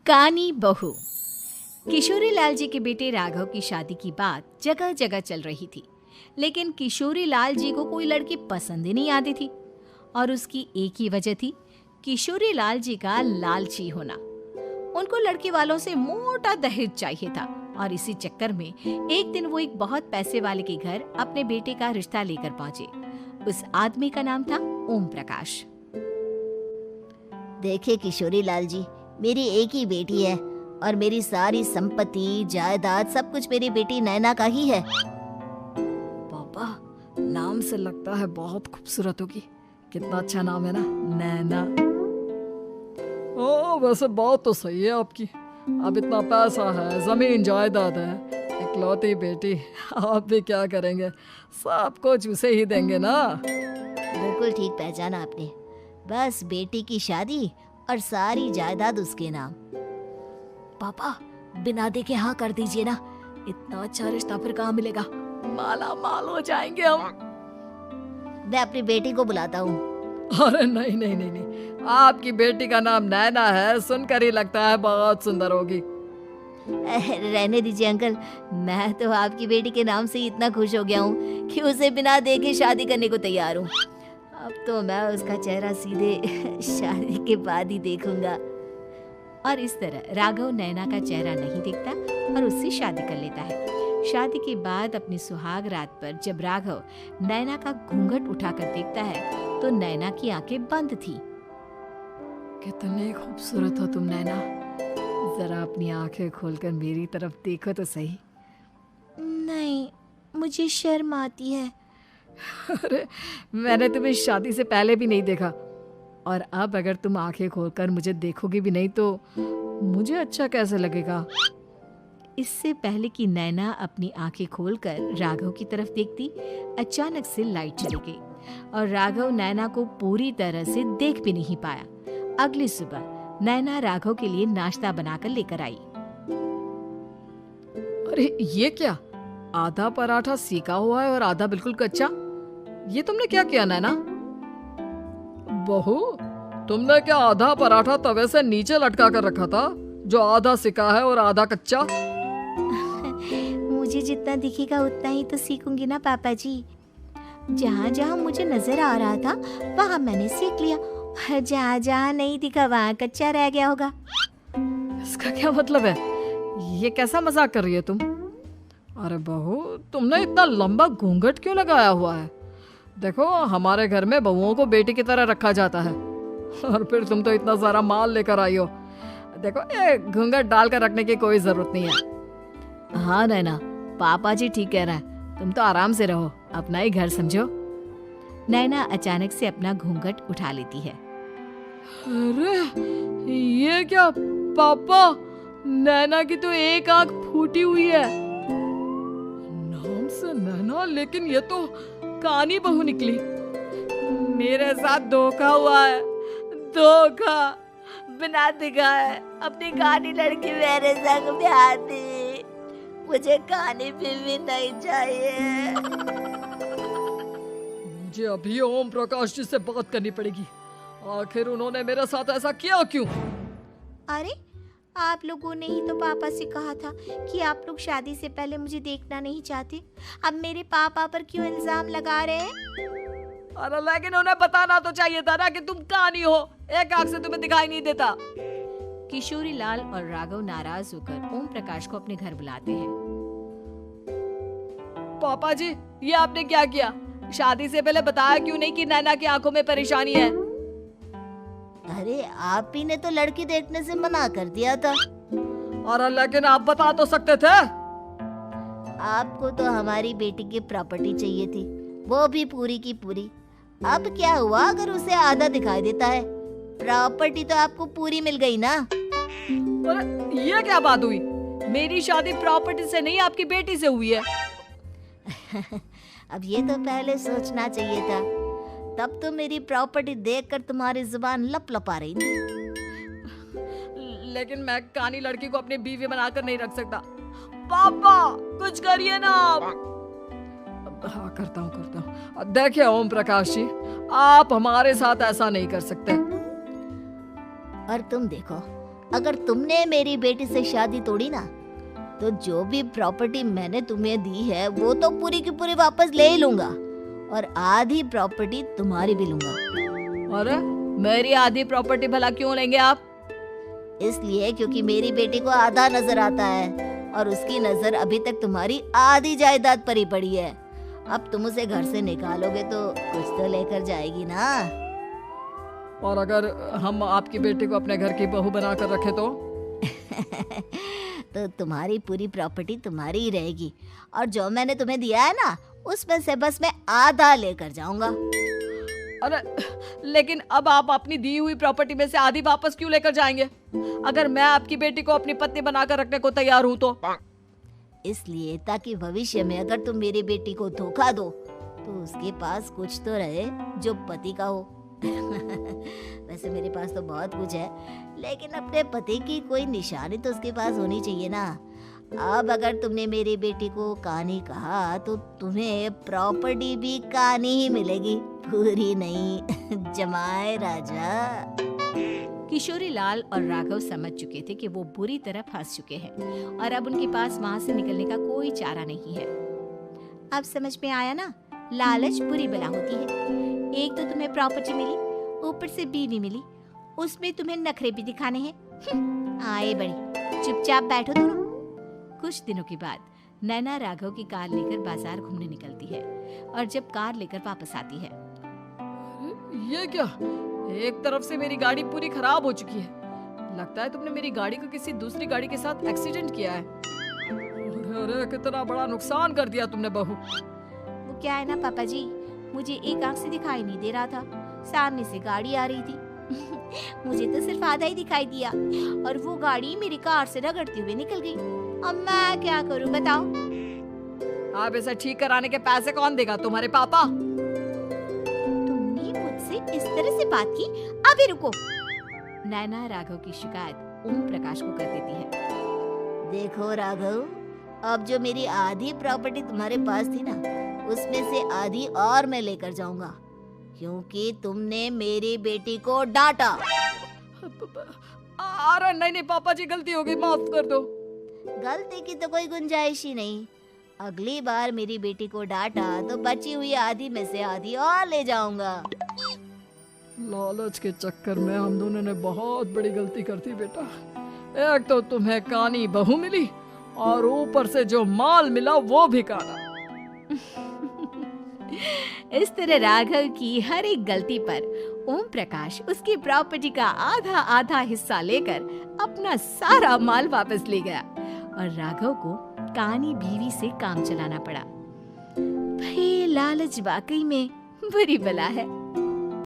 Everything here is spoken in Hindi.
कानी बहू। किशोरी लाल जी के बेटे राघव की शादी की बात जगह जगह चल रही थी, लेकिन किशोरी लाल जी को कोई लड़की पसंद ही नहीं आती थी। और उसकी एक ही वजह थी, किशोरी लाल जी का लालची होना। उनको लड़की वालों से मोटा दहेज चाहिए था और इसी चक्कर में एक दिन वो एक बहुत पैसे वाले के घर अपने बेटे का रिश्ता लेकर पहुंचे। उस आदमी का नाम था ओम प्रकाश। देखिए किशोरी लाल जी, मेरी एक ही बेटी है और मेरी सारी संपत्ति जायदाद सब कुछ मेरी बेटी नैना का ही है। पापा, नाम से लगता है बहुत खूबसूरत होगी। कितना अच्छा नाम है ना, नैना। ओ, वैसे बात तो सही है आपकी। अब इतना पैसा है, जमीन जायदाद है, इकलौती बेटी, आप भी क्या करेंगे? सब कुछ उसे ही देंगे ना। बिल्कुल ठीक पहचाना आपने। बस बेटी की शादी और सारी जायदाद उसके नाम। पापा, बिना देखे हाँ कर दीजिए ना। इतना अच्छा रिश्ता फिर कहाँ मिलेगा? माला माल हो जाएंगे हम। मैं अपनी बेटी को बुलाता हूँ। अरे नहीं नहीं नहीं नहीं, आपकी बेटी का नाम नैना है, सुनकर ही लगता है बहुत सुंदर होगी। रहने दीजिए अंकल, मैं तो आपकी बेटी के नाम से ही इतना खुश हो गया हूँ कि उसे बिना देखे शादी करने को तैयार हूँ। अब तो मैं उसका चेहरा सीधे शादी के बाद ही देखूंगा। और इस तरह राघव नैना का चेहरा नहीं देखता और उससे शादी कर लेता है। शादी के बाद अपनी सुहाग रात पर जब राघव नैना का घूंघट उठाकर देखता है तो नैना की आंखें बंद थी। कितनी खूबसूरत हो तुम नैना, जरा अपनी आंखें खोलकर मेरी तरफ देखो तो सही। नहीं, मुझे शर्म आती है। अरे, मैंने तुम्हें शादी से पहले भी नहीं देखा और अब अगर तुम आंखें खोलकर मुझे देखोगी भी नहीं तो मुझे अच्छा कैसे लगेगा? इससे पहले कि नैना अपनी आंखें खोलकर राघव की तरफ देखती, अचानक से लाइट चली गई और राघव नैना को पूरी तरह से देख भी नहीं पाया। अगली सुबह नैना राघव के लिए नाश्ता बनाकर लेकर आई। अरे ये क्या, आधा पराठा सेका हुआ है और आधा बिल्कुल कच्चा। ये तुमने क्या किया नैना? बहू, तुमने क्या आधा पराठा तवे से नीचे लटका कर रखा था जो आधा सेका है और आधा कच्चा? मुझे जितना दिखेगा उतना ही तो सीखूंगी ना पापा जी। जहाँ जहाँ मुझे नजर आ रहा था वहाँ मैंने सीख लिया, जहाँ जहाँ नहीं दिखा वहाँ कच्चा रह गया होगा। इसका क्या मतलब है? ये कैसा मजाक कर रही है तुम? अरे बहू, तुमने इतना लंबा घूंघट क्यों लगाया हुआ है? देखो, हमारे घर में बहुओं को बेटी की तरह रखा जाता है और फिर तुम तो इतना सारा माल लेकर आई हो। देखो, ये घूंघट डालकर रखने की कोई जरूरत नहीं है। हाँ नैना, पापा जी ठीक कह रहे हैं, तुम तो आराम से रहो, अपना ही घर समझो। नैना अचानक से अपना घूंघट उठा लेती है। अरे ये क्या पापा, नैना की तो एक आंख फूटी हुई है। नाम से नैना, लेकिन ये तो कानी बहू निकली। मेरे साथ धोखा हुआ है, धोखा। बिना दिखाए अपनी कानी लड़की मेरे संग ब्याह दी। मुझे कानी भी नहीं चाहिए। मुझे अभी ओम प्रकाश जी से बात करनी पड़ेगी। आखिर उन्होंने मेरे साथ ऐसा किया क्यों? अरे, आप लोगों ने ही तो पापा से कहा था कि आप लोग शादी से पहले मुझे देखना नहीं चाहते। अब मेरे पापा पर क्यों इल्जाम लगा रहे हैं? अरे लेकिन उन्हें बताना तो चाहिए था ना कि तुम कानी हो, एक आंख से तुम्हें दिखाई नहीं देता। किशोरी लाल और राघव नाराज होकर ओम प्रकाश को अपने घर बुलाते हैं। पापा जी, ये आपने क्या किया? शादी से पहले बताया क्यों नहीं कि नैना की आंखों में परेशानी है? अरे, आप ही ने तो लड़की देखने से मना कर दिया था। अरे लेकिन आप बता तो सकते थे। आपको तो हमारी बेटी की प्रॉपर्टी चाहिए थी, वो भी पूरी की पूरी। अब क्या हुआ अगर उसे आधा दिखाई देता है? प्रॉपर्टी तो आपको पूरी मिल गई ना। अरे ये क्या बात हुई? मेरी शादी प्रॉपर्टी से नहीं, आपकी बेटी से हुई है। अब ये तो पहले सोचना चाहिए था। तब तो मेरी प्रॉपर्टी देखकर तुम्हारी जुबान लपलपा रही थी। लेकिन मैं कानी लड़की को अपनी बीवी बनाकर नहीं रख सकता। पापा, कुछ करिए ना आप। हाँ, करता हूँ। देखिए ओम प्रकाश जी, आप हमारे साथ ऐसा नहीं कर सकते। और तुम देखो, अगर तुमने मेरी बेटी से शादी तोड़ी ना, तो जो भी प्रॉपर्टी मैंने तुम्हें दी है वो तो पूरी की पूरी वापस ले ही लूंगा, और आधी प्रॉपर्टी तुम्हारी भी लूंगा। अरे मेरी आधी प्रॉपर्टी भला क्यों लेंगे आप? इसलिए क्योंकि मेरी बेटी को आधा नजर आता है और उसकी नजर अभी तक तुम्हारी आधी जायदाद पर ही पड़ी है। अब तुम उसे घर से निकालोगे तो कुछ तो लेकर जाएगी ना। और अगर हम आपकी बेटी को अपने घर की बहू बना कर रखे तो? तो तुम्हारी पूरी प्रॉपर्टी तुम्हारी ही रहेगी, और जो मैंने तुम्हें दिया है ना, उसमें से बस मैं आधा लेकर जाऊंगा। अरे लेकिन अब आप अपनी दी हुई प्रॉपर्टी में से आधी वापस क्यों लेकर जाएंगे? अगर मैं आपकी बेटी को अपनी पत्नी बनाकर रखने को तैयार हूँ तो? इसलिए ताकि भविष्य में अगर तुम मेरी बेटी को धोखा दो तो उसके पास कुछ तो रहे जो पति का हो। वैसे मेरे पास तो बहुत कुछ है, लेकिन अपने पति की कोई निशानी तो उसके पास होनी चाहिए ना। अब अगर तुमने मेरी बेटी को कानी कहा तो तुम्हें प्रॉपर्टी भी कानी ही मिलेगी, पूरी नहीं। जमाए राजा। किशोरी लाल और राघव समझ चुके थे कि वो बुरी तरह फंस चुके हैं और अब उनके पास वहां से निकलने का कोई चारा नहीं है। अब समझ में आया ना, लालच बुरी बला होती है। एक तो तुम्हें प्रॉपर्टी मिली, ऊपर से बीवी मिली, उसमें तुम्हें नखरे भी दिखाने हैं। आए बड़ी, चुपचाप बैठो दोनों। कुछ दिनों के बाद नैना राघव की कार लेकर बाजार घूमने निकलती है और जब कार लेकर वापस आती है, ये क्या? एक तरफ से मेरी गाड़ी पूरी खराब हो चुकी है। लगता है तुमने मेरी गाड़ी को किसी दूसरी गाड़ी के साथ एक्सीडेंट किया है। अरे कितना बड़ा नुकसान कर दिया तुमने बहू। वो क्या है ना पापा जी, मुझे एक आंख से दिखाई नहीं दे रहा था, सामने से गाड़ी आ रही थी। मुझे तो सिर्फ आधा ही दिखाई दिया और वो गाड़ी मेरी कार से रगड़ती हुई निकल गई। अब मैं क्या करूं बताओ? आप इसे ठीक कराने के पैसे कौन देगा? तुम्हारे पापा। तुमने मुझसे इस तरह से बात की? अभी रुको। नैना राघव की शिकायत ओम प्रकाश को कर देती है। देखो राघव, अब जो मेरी आधी प्रॉपर्टी तुम्हारे पास थी ना, उसमें से आधी और मैं लेकर जाऊंगा, क्योंकि तुमने मेरी बेटी को डांटा। अरे नहीं पापा जी, गलती हो गई, माफ कर दो। गलती की तो कोई गुंजाइश ही नहीं। अगली बार मेरी बेटी को डांटा तो बची हुई आधी में से आधी और ले जाऊंगा। लालच के चक्कर में हम दोनों ने बहुत बड़ी गलती कर दी बेटा। एक तो तुम्हें कानी बहू मिली और ऊपर से जो माल मिला वो भी काना। इस तरह राघव की हर एक गलती पर ओम प्रकाश उसकी प्रॉपर्टी का आधा आधा हिस्सा लेकर अपना सारा माल वापस ले गया और राघव को कानी बीवी से काम चलाना पड़ा। भाई लालच वाकई में बुरी बला है।